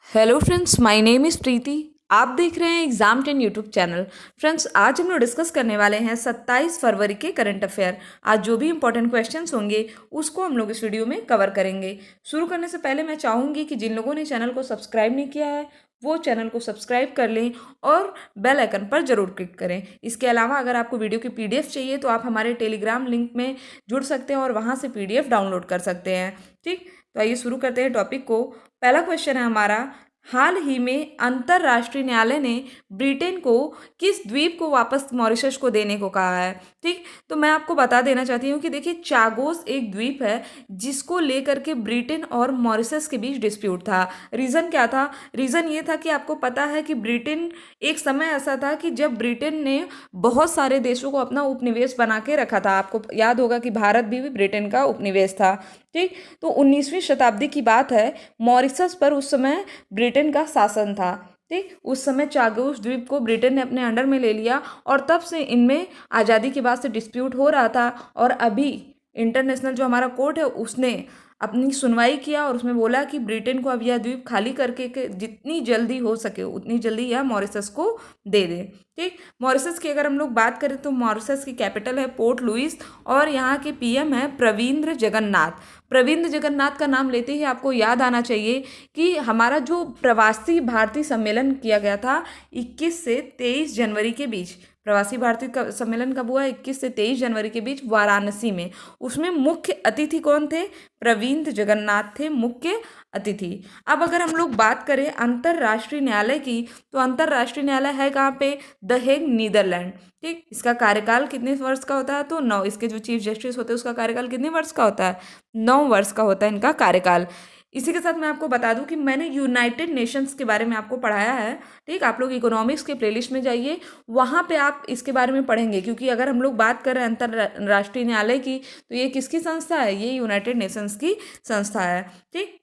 Hello friends, my name is Preeti. आप देख रहे हैं एग्जाम 10 यूट्यूब चैनल। फ्रेंड्स, आज हम लोग डिस्कस करने वाले हैं 27 फरवरी के करंट अफेयर। आज जो भी इंपॉर्टेंट क्वेश्चंस होंगे उसको हम लोग इस वीडियो में कवर करेंगे। शुरू करने से पहले मैं चाहूँगी कि जिन लोगों ने चैनल को सब्सक्राइब नहीं किया है वो चैनल को सब्सक्राइब कर लें और बेल आइकन पर जरूर क्लिक करें। इसके अलावा अगर आपको वीडियो की पीडीएफ चाहिए तो आप हमारे टेलीग्राम लिंक में जुड़ सकते हैं और वहाँ से पीडीएफ डाउनलोड कर सकते हैं। ठीक, तो आइए शुरू करते हैं टॉपिक को। पहला क्वेश्चन है हमारा, हाल ही में अंतर्राष्ट्रीय न्यायालय ने ब्रिटेन को किस द्वीप को वापस मॉरिशस को देने को कहा है। ठीक, तो मैं आपको बता देना चाहती हूँ कि देखिए, चागोस एक द्वीप है जिसको लेकर के ब्रिटेन और मॉरिशस के बीच डिस्प्यूट था। रीज़न क्या था? रीज़न ये था कि आपको पता है कि ब्रिटेन, एक समय ऐसा था कि जब ब्रिटेन ने बहुत सारे देशों को अपना उपनिवेश बना के रखा था। आपको याद होगा कि भारत भी ब्रिटेन का उपनिवेश था। ठीक, तो 19वीं शताब्दी की बात है। मॉरिशस पर उस समय ब्रिटेन का शासन था। ठीक, उस समय चागोस द्वीप को ब्रिटेन ने अपने अंडर में ले लिया और तब से इनमें आज़ादी के बाद से डिस्प्यूट हो रहा था। और अभी इंटरनेशनल जो हमारा कोर्ट है उसने अपनी सुनवाई किया और उसमें बोला कि ब्रिटेन को अब यह द्वीप खाली करके के जितनी जल्दी हो सके उतनी जल्दी यह मॉरिशस को दे दे। ठीक, मॉरिशस की अगर हम लोग बात करें तो मॉरिशस की कैपिटल है पोर्ट लुइस और यहाँ के पीएम है प्रविंद्र जगन्नाथ। प्रविंद्र जगन्नाथ का नाम लेते ही आपको याद आना चाहिए कि हमारा जो प्रवासी भारतीय सम्मेलन किया गया था 21 से 23 जनवरी के बीच। प्रवासी भारतीय का सम्मेलन कब हुआ? 21 से 23 जनवरी के बीच वाराणसी में। उसमें मुख्य अतिथि कौन थे? प्रविंद्र जगन्नाथ थे मुख्य अतिथि। अब अगर हम लोग बात करें अंतर्राष्ट्रीय न्यायालय की, तो अंतर्राष्ट्रीय न्यायालय है कहाँ पे? The Hague, Netherland. ठीक, इसका कार्यकाल कितने वर्ष का होता है? तो 9। इसके जो चीफ जस्टिस होते हैं उसका कार्यकाल कितने वर्ष का होता है? 9 वर्ष का होता है इनका कार्यकाल। इसी के साथ मैं आपको बता दूं कि मैंने यूनाइटेड नेशंस के बारे में आपको पढ़ाया है। ठीक, आप लोग इकोनॉमिक्स के प्लेलिस्ट में जाइए, वहाँ पे आप इसके बारे में पढ़ेंगे। क्योंकि अगर हम लोग बात करें अंतर्राष्ट्रीय न्यायालय की, तो ये किसकी संस्था है? ये यूनाइटेड नेशंस की संस्था है। ठीक,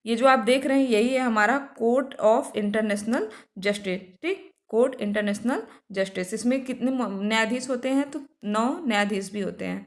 ये जो आप देख रहे हैं यही है हमारा कोर्ट ऑफ इंटरनेशनल जस्टिस। ठीक, कोर्ट इंटरनेशनल जस्टिस। इसमें कितने न्यायाधीश होते हैं? तो 9 न्यायाधीश भी होते हैं।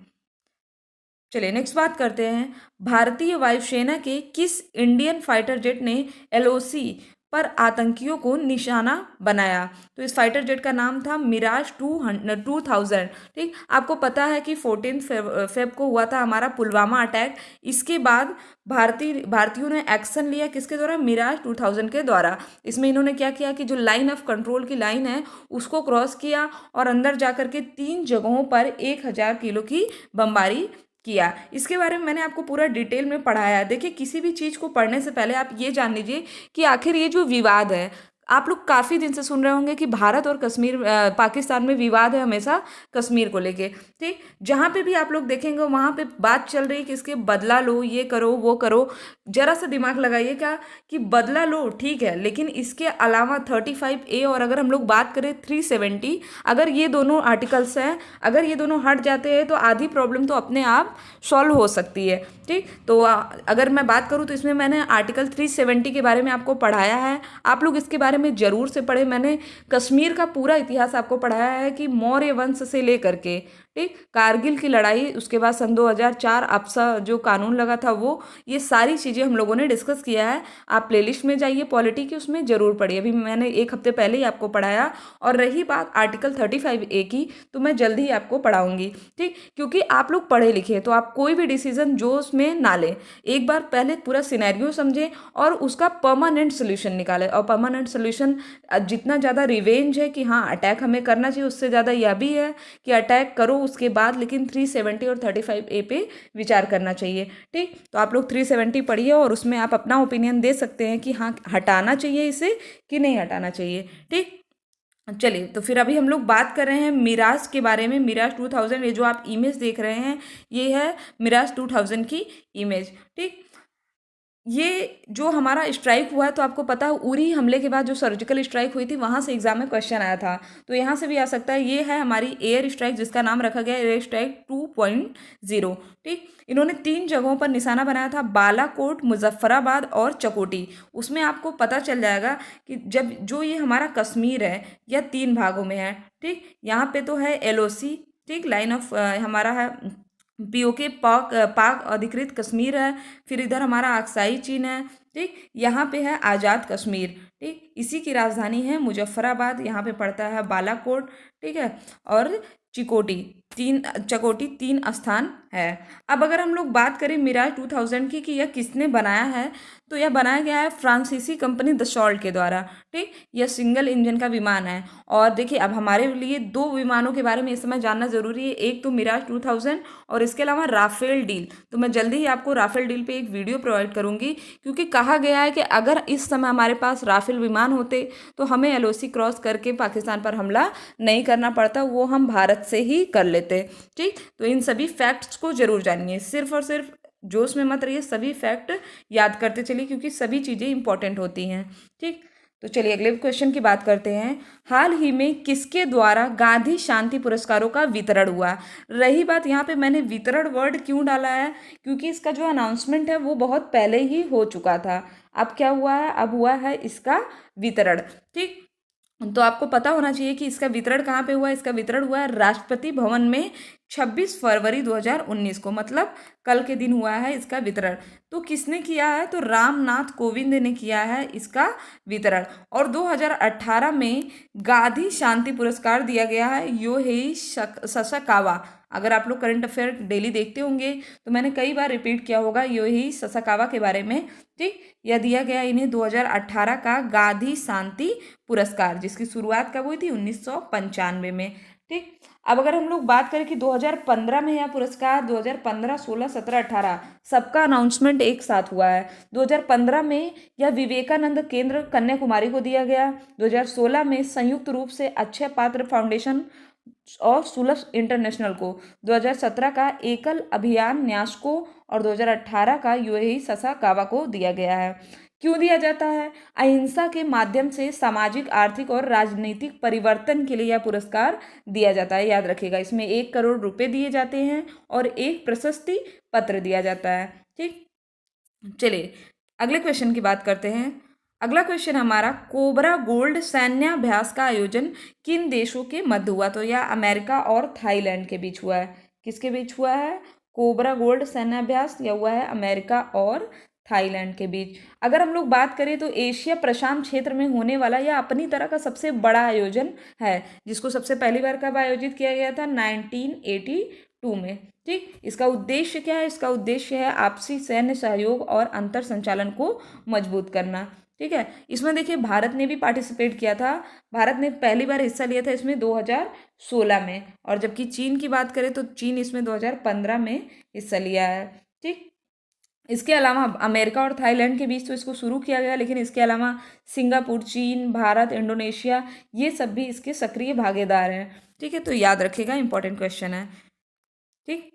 चलिए नेक्स्ट बात करते हैं। भारतीय वायुसेना के किस इंडियन फाइटर जेट ने एलओसी पर आतंकियों को निशाना बनाया? तो इस फाइटर जेट का नाम था मिराज 2000। ठीक, आपको पता है कि 14 फेब को हुआ था हमारा पुलवामा अटैक। इसके बाद भारतीयों ने एक्शन लिया किसके द्वारा? मिराज 2000 के द्वारा। इसमें इन्होंने क्या किया कि जो लाइन ऑफ कंट्रोल की लाइन है उसको क्रॉस किया और अंदर जाकर के 3 जगहों पर 1000 किलो की बमबारी किया। इसके बारे में मैंने आपको पूरा डिटेल में पढ़ाया है। देखिए, किसी भी चीज़ को पढ़ने से पहले आप ये जान लीजिए कि आखिर ये जो विवाद है, आप लोग काफ़ी दिन से सुन रहे होंगे कि भारत और कश्मीर, पाकिस्तान में विवाद है हमेशा कश्मीर को लेके। ठीक, जहाँ पे भी आप लोग देखेंगे वहाँ पे बात चल रही है कि इसके बदला लो, ये करो वो करो। जरा सा दिमाग लगाइए क्या कि बदला लो ठीक है, लेकिन इसके अलावा 35A और अगर हम लोग बात करें 370, अगर ये दोनों आर्टिकल्स हैं, अगर ये दोनों हट जाते हैं तो आधी प्रॉब्लम तो अपने आप सॉल्व हो सकती है। ठीक, तो अगर मैं बात करूँ तो इसमें मैंने आर्टिकल 370 के बारे में आपको पढ़ाया है। आप लोग इसके बारे में ज़रूर से पढ़े। मैंने कश्मीर का पूरा इतिहास आपको पढ़ाया है कि मौर्य वंश से लेकर के, ठीक, कारगिल की लड़ाई, उसके बाद सन 2004 आपसा जो कानून लगा था वो, ये सारी चीज़ें हम लोगों ने डिस्कस किया है। आप प्लेलिस्ट में जाइए पॉलिटी की, उसमें ज़रूर पढ़िए। अभी मैंने एक हफ्ते पहले ही आपको पढ़ाया। और रही बात आर्टिकल 35A की, तो मैं जल्द ही आपको पढ़ाऊंगी। ठीक, क्योंकि आप लोग पढ़े लिखे तो आप कोई भी डिसीजन जो उसमें ना लें, एक बार पहले पूरा सिनेरियो समझें और उसका परमानेंट सोल्यूशन निकालें। और परमानेंट सोल्यूशन जितना ज़्यादा रिवेंज है कि हाँ अटैक हमें करना चाहिए, उससे ज़्यादा यह भी है कि अटैक करो उसके बाद लेकिन 370 और 35A पे विचार करना चाहिए। ठीक, तो आप लोग 370 पढ़िए और उसमें आप अपना ओपिनियन दे सकते हैं कि हाँ हटाना चाहिए इसे कि नहीं हटाना चाहिए। ठीक, चलिए तो फिर अभी हम लोग बात कर रहे हैं मिराज के बारे में। मिराज 2000, ये जो आप इमेज देख रहे हैं ये है मिराज 2000 की इमेज। ठीक, ये जो हमारा स्ट्राइक हुआ है तो आपको पता है उरी हमले के बाद जो सर्जिकल स्ट्राइक हुई थी वहाँ से एग्जाम में क्वेश्चन आया था, तो यहाँ से भी आ सकता है। ये है हमारी एयर स्ट्राइक जिसका नाम रखा गया एयर स्ट्राइक 2.0। ठीक, इन्होंने 3 जगहों पर निशाना बनाया था, बालाकोट, मुजफ्फराबाद और चकोटी। उसमें आपको पता चल जाएगा कि जब जो ये हमारा कश्मीर है यह 3 भागों में है। ठीक, यहाँ पे तो है एलओसी, ठीक, लाइन ऑफ हमारा है पीओके पाक पाक अधिकृत कश्मीर है। फिर इधर हमारा अक्साई चीन है। ठीक, यहाँ पे है आज़ाद कश्मीर। ठीक, इसी की राजधानी है मुजफ्फराबाद। यहाँ पे पड़ता है बालाकोट। ठीक है, और चिकोटी, तीन चकोटी, तीन स्थान है। अब अगर हम लोग बात करें मिराज 2000 की कि यह किसने बनाया है, तो यह बनाया गया है फ्रांसीसी कंपनी दसॉल्ट के द्वारा। ठीक, यह सिंगल इंजन का विमान है। और देखिए, अब हमारे लिए दो विमानों के बारे में इस समय जानना जरूरी है, एक तो मिराज 2000 और इसके अलावा राफेल डील। तो मैं जल्दी ही आपको राफेल डील पे एक वीडियो प्रोवाइड करूंगी, क्योंकि कहा गया है कि अगर इस समय हमारे पास राफेल विमान होते तो हमें एलओसी क्रॉस करके पाकिस्तान पर हमला नहीं करना पड़ता, वो हम भारत से ही कर लेते। ठीक, तो इन सभी फैक्ट्स को जरूर जानिए, सिर्फ और सिर्फ जोश में मत रहिए, सभी फैक्ट याद करते चलिए, क्योंकि सभी चीज़ें इंपॉर्टेंट होती हैं। ठीक, तो चलिए अगले क्वेश्चन की बात करते हैं। हाल ही में किसके द्वारा गांधी शांति पुरस्कारों का वितरण हुआ? रही बात, यहाँ पे मैंने वितरण वर्ड क्यों डाला है, क्योंकि इसका जो अनाउंसमेंट है वो बहुत पहले ही हो चुका था। अब क्या हुआ है, अब हुआ है इसका वितरण। ठीक, तो आपको पता होना चाहिए कि इसका वितरण कहाँ पे हुआ है। इसका वितरण हुआ है राष्ट्रपति भवन में 26 फरवरी 2019 को, मतलब कल के दिन हुआ है इसका वितरण। तो किसने किया है, तो रामनाथ कोविंद ने किया है इसका वितरण। और 2018 में गांधी शांति पुरस्कार दिया गया है योहेई ससाकावा। अगर आप लोग करंट अफेयर डेली देखते होंगे तो मैंने कई बार रिपीट किया होगा योहेई ससाकावा के बारे में। ठीक, यह दिया गया इन्हें 2018 का गांधी शांति पुरस्कार, जिसकी शुरुआत कब हुई थी, 1995 में। ठीक, अब अगर हम लोग बात करें कि 2015 में यह पुरस्कार, 2015, 16, 17, 18 सबका अनाउंसमेंट एक साथ हुआ है। 2015 में यह विवेकानंद केंद्र कन्याकुमारी को दिया गया। 2016 में संयुक्त रूप से अक्षय पात्र फाउंडेशन और सुलभ इंटरनेशनल को। 2017 का एकल अभियान न्यास को और 2018 का यूएई ससाकावा को दिया गया है। क्यों दिया जाता है? अहिंसा के माध्यम से सामाजिक, आर्थिक और राजनीतिक परिवर्तन के लिए यह पुरस्कार दिया जाता है। याद रखिएगा, इसमें 1 करोड़ रुपए दिए जाते हैं और एक प्रशस्ति पत्र दिया जाता है। ठीक, चलिए अगले क्वेश्चन की बात करते हैं। अगला क्वेश्चन हमारा, कोबरा गोल्ड सैन्याभ्यास का आयोजन किन देशों के मध्य हुआ? तो यह अमेरिका और थाईलैंड के बीच हुआ है। किसके बीच हुआ है? कोबरा गोल्ड सैन्याभ्यास यह हुआ है अमेरिका और थाईलैंड के बीच। अगर हम लोग बात करें तो एशिया प्रशांत क्षेत्र में होने वाला यह अपनी तरह का सबसे बड़ा आयोजन है, जिसको सबसे पहली बार कब आयोजित किया गया था? 1982 में। ठीक, इसका उद्देश्य क्या है? इसका उद्देश्य है आपसी सैन्य सहयोग और अंतर संचालन को मजबूत करना। ठीक है, इसमें देखिए भारत ने भी पार्टिसिपेट किया था। भारत ने पहली बार हिस्सा लिया था इसमें 2016 में, और जबकि चीन की बात करें तो चीन इसमें 2015 में हिस्सा लिया है। ठीक, इसके अलावा अमेरिका और थाईलैंड के बीच तो इसको शुरू किया गया, लेकिन इसके अलावा सिंगापुर, चीन, भारत, इंडोनेशिया, ये सब भी इसके सक्रिय भागीदार हैं। ठीक है, तो याद रखिएगा, इंपॉर्टेंट क्वेश्चन है। ठीक,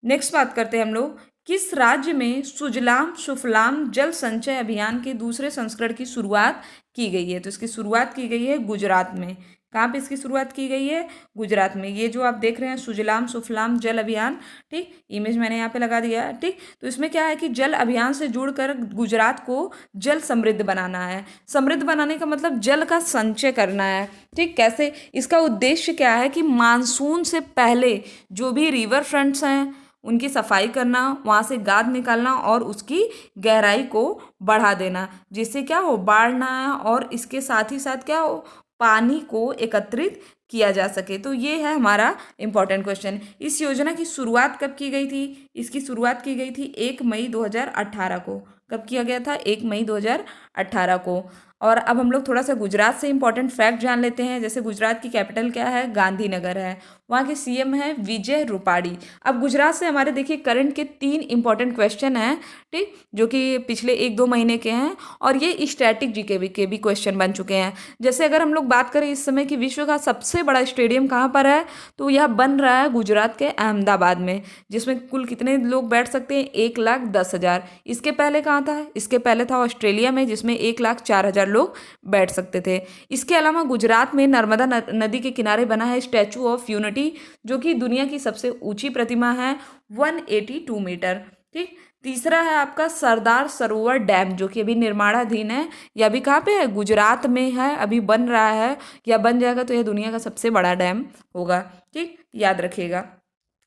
नेक्स्ट बात करते हैं हम लोग, किस राज्य में सुजलाम सुफलाम जल संचय अभियान के दूसरे संस्करण की शुरुआत की गई है? तो इसकी शुरुआत की गई है गुजरात में। कहाँ पे इसकी शुरुआत की गई है? गुजरात में। ये जो आप देख रहे हैं सुजलाम सुफलाम जल अभियान, ठीक, इमेज मैंने यहाँ पे लगा दिया है। ठीक, तो इसमें क्या है कि जल अभियान से जुड़कर गुजरात को जल समृद्ध बनाना है। समृद्ध बनाने का मतलब जल का संचय करना है। ठीक, कैसे? इसका उद्देश्य क्या है कि मानसून से पहले जो भी रिवर फ्रंट्स हैं उनकी सफाई करना, वहाँ से गाद निकालना और उसकी गहराई को बढ़ा देना, जिससे क्या हो, बाढ़ ना आए और इसके साथ ही साथ क्या हो, पानी को एकत्रित किया जा सके। तो ये है हमारा इंपॉर्टेंट क्वेश्चन। इस योजना की शुरुआत कब की गई थी? इसकी शुरुआत की गई थी 1 मई 2018 को। कब किया गया था? 1 मई 2018 को। और अब हम लोग थोड़ा सा गुजरात से इंपॉर्टेंट फैक्ट जान लेते हैं। जैसे गुजरात की कैपिटल क्या है? गांधीनगर है। वहाँ के सीएम है विजय रूपाणी। अब गुजरात से हमारे देखिए करंट के 3 इंपॉर्टेंट क्वेश्चन हैं, ठीक, जो कि पिछले 1-2 महीने के हैं, और ये स्टैटिक जीके के भी क्वेश्चन बन चुके हैं। जैसे अगर हम लोग बात करें इस समय कि विश्व का सबसे बड़ा स्टेडियम कहाँ पर है, तो यह बन रहा है गुजरात के अहमदाबाद में, जिसमें कुल कितने लोग बैठ सकते हैं? 1,10,000। इसके पहले कहाँ था? इसके पहले था ऑस्ट्रेलिया में, जिसमें 1,04,000 लोग बैठ सकते थे। इसके अलावा गुजरात में नर्मदा नदी के किनारे बना है स्टैचू ऑफ यूनिटी, जो कि दुनिया की सबसे ऊंची प्रतिमा है, 182 मीटर। ठीक, तीसरा है आपका सरदार सरोवर डैम, जो कि अभी निर्माणाधीन है। यह अभी कहाँ पे है? गुजरात में है, अभी बन रहा है, या बन जाएगा तो यह दुनिया का सबसे बड़ा डैम होगा। ठीक, याद रखिएगा।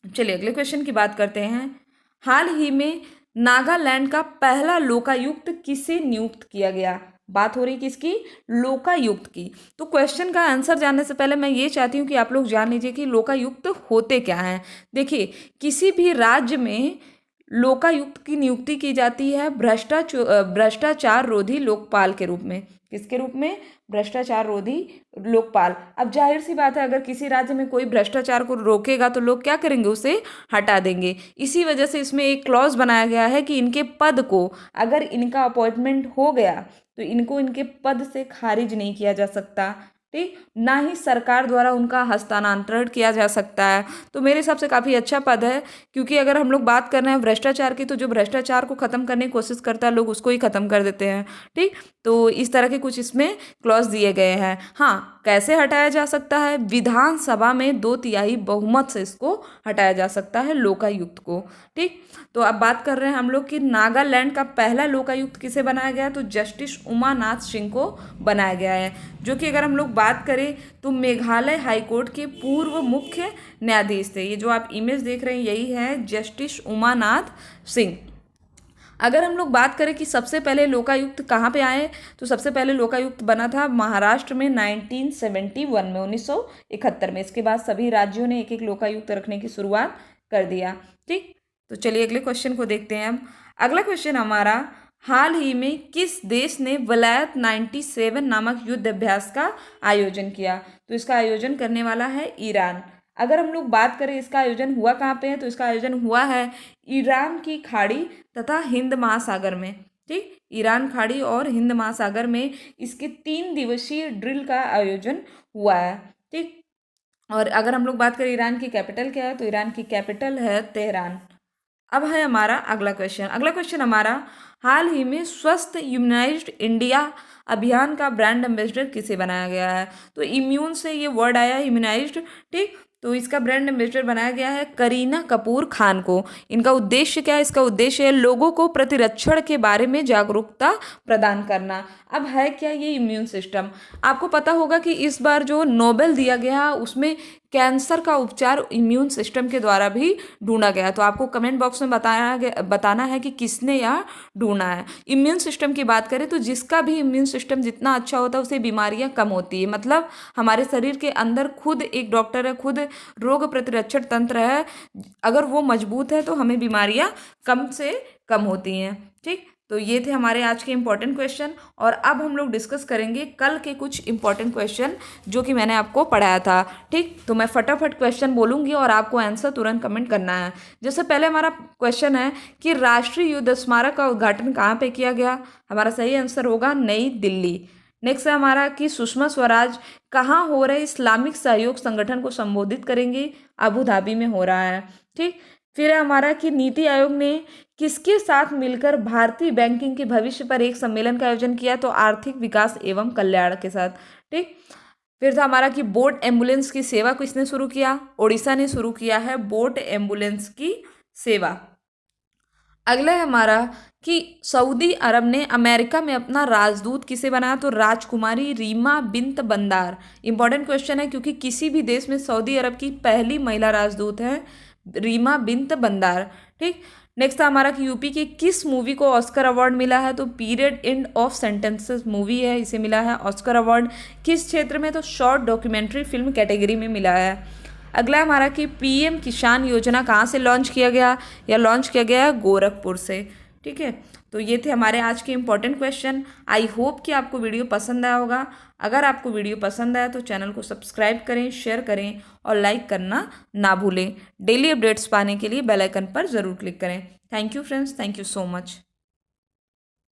चलिए अगले क्वेश्चन की बात करते हैं। हाल ही में नागालैंड का पहला लोकायुक्त किसे नियुक्त किया गया? बात हो रही किसकी? लोकायुक्त की। तो क्वेश्चन का आंसर जानने से पहले मैं ये चाहती हूँ कि आप लोग जान लीजिए कि लोकायुक्त होते क्या हैं। देखिए, किसी भी राज्य में लोकायुक्त की नियुक्ति की जाती है भ्रष्टाचार रोधी लोकपाल के रूप में। किसके रूप में? भ्रष्टाचार रोधी लोकपाल। अब जाहिर सी बात है, अगर किसी राज्य में कोई भ्रष्टाचार को रोकेगा तो लोग क्या करेंगे? उसे हटा देंगे। इसी वजह से इसमें एक क्लॉज बनाया गया है कि इनके पद को, अगर इनका अपॉइंटमेंट हो गया तो इनको इनके पद से खारिज नहीं किया जा सकता। ठीक, ना ही सरकार द्वारा उनका हस्तांतरण किया जा सकता है। तो मेरे हिसाब से काफ़ी अच्छा पद है, क्योंकि अगर हम लोग बात कर रहे हैं भ्रष्टाचार की, तो जो भ्रष्टाचार को खत्म करने की कोशिश करता है लोग उसको ही खत्म कर देते हैं। ठीक, तो इस तरह के कुछ इसमें क्लॉज दिए गए हैं। हाँ, कैसे हटाया जा सकता है? विधानसभा में 2/3 बहुमत से इसको हटाया जा सकता है, लोकायुक्त को। ठीक, तो अब बात कर रहे हैं हम लोग कि नागालैंड का पहला लोकायुक्त किसे बनाया गया? तो जस्टिस उमानाथ सिंह को बनाया गया है, जो कि अगर हम लोग बात करें तो मेघालय हाईकोर्ट के पूर्व मुख्य न्यायाधीश थे। ये जो आप इमेज देख रहे हैं यही है जस्टिस उमानाथ सिंह। अगर हम लोग बात करें कि सबसे पहले लोकायुक्त कहाँ पे आए, तो सबसे पहले लोकायुक्त बना था महाराष्ट्र में 1971 में, 1971 में। इसके बाद सभी राज्यों ने एक एक लोकायुक्त रखने की शुरुआत कर दिया। ठीक, तो चलिए अगले क्वेश्चन को देखते हैं हम। अगला क्वेश्चन हमारा, हाल ही में किस देश ने वलायत 97 नामक युद्ध अभ्यास का आयोजन किया? तो इसका आयोजन करने वाला है ईरान। अगर हम लोग बात करें इसका आयोजन हुआ कहाँ पे है, तो इसका आयोजन हुआ है ईरान की खाड़ी तथा हिंद महासागर में। ठीक, ईरान खाड़ी और हिंद महासागर में इसके 3 दिवसीय ड्रिल का आयोजन हुआ है। ठीक, और अगर हम लोग बात करें ईरान की कैपिटल क्या है, तो ईरान की कैपिटल है तेहरान। अब है हमारा अगला क्वेश्चन। अगला क्वेश्चन हमारा, हाल ही में स्वस्थ इम्यूनाइज्ड इंडिया अभियान का ब्रांड एम्बेसडर किसे बनाया गया है? तो इम्यून से ये वर्ड आया है, इम्यूनाइज्ड। ठीक, तो इसका ब्रांड एम्बेसडर बनाया गया है करीना कपूर खान को। इनका उद्देश्य क्या है? इसका उद्देश्य है लोगों को प्रतिरक्षण के बारे में जागरूकता प्रदान करना। अब है क्या ये इम्यून सिस्टम? आपको पता होगा कि इस बार जो नोबेल दिया गया उसमें कैंसर का उपचार इम्यून सिस्टम के द्वारा भी ढूंढा गया। तो आपको कमेंट बॉक्स में बताना है कि किसने यह ढूंढा है। इम्यून सिस्टम की बात करें तो जिसका भी इम्यून सिस्टम जितना अच्छा होता है उसे बीमारियां कम होती है। मतलब हमारे शरीर के अंदर खुद एक डॉक्टर है, खुद रोग प्रतिरक्षण तंत्र है, अगर वो मजबूत है तो हमें बीमारियां कम से कम होती हैं। ठीक, तो ये थे हमारे आज के इम्पॉर्टेंट क्वेश्चन। और अब हम लोग डिस्कस करेंगे कल के कुछ इम्पॉर्टेंट क्वेश्चन जो कि मैंने आपको पढ़ाया था। ठीक, तो मैं फटाफट क्वेश्चन बोलूँगी और आपको आंसर तुरंत कमेंट करना है। जैसे पहले हमारा क्वेश्चन है कि राष्ट्रीय युद्ध स्मारक का उद्घाटन कहाँ पे किया गया? हमारा सही आंसर होगा नई दिल्ली। नेक्स्ट है हमारा कि सुषमा स्वराज कहाँ हो रहे इस्लामिक सहयोग संगठन को संबोधित करेंगी? अबू धाबी में हो रहा है। ठीक, फिर है हमारा कि नीति आयोग ने किसके साथ मिलकर भारतीय बैंकिंग के भविष्य पर एक सम्मेलन का आयोजन किया? तो आर्थिक विकास एवं कल्याण के साथ। ठीक, फिर था हमारा कि बोट एम्बुलेंस की सेवा किसने शुरू किया? ओडिशा ने शुरू किया है बोट एम्बुलेंस की सेवा। अगला है हमारा कि सऊदी अरब ने अमेरिका में अपना राजदूत किसे बनाया? तो राजकुमारी रीमा बिन्त बंदार। इंपॉर्टेंट क्वेश्चन है क्योंकि किसी भी देश में सऊदी अरब की पहली महिला राजदूत है रीमा बिन्त बंदार। ठीक, नेक्स्ट हमारा कि यूपी की किस मूवी को ऑस्कर अवार्ड मिला है? तो period end of sentences movie है, इसे मिला है ऑस्कर अवार्ड। किस क्षेत्र में? तो शॉर्ट डॉक्यूमेंट्री फिल्म कैटेगरी में मिला है। अगला हमारा कि पीएम किसान योजना कहाँ से लॉन्च किया गया? या लॉन्च किया गया है गोरखपुर से। ठीक है, तो ये थे हमारे आज के इम्पोर्टेंट क्वेश्चन। आई होप कि आपको वीडियो पसंद आया होगा। अगर आपको वीडियो पसंद आया तो चैनल को सब्सक्राइब करें, शेयर करें और लाइक करना ना भूलें। डेली अपडेट्स पाने के लिए बेल आइकन पर ज़रूर क्लिक करें। Thank you friends, thank you so much.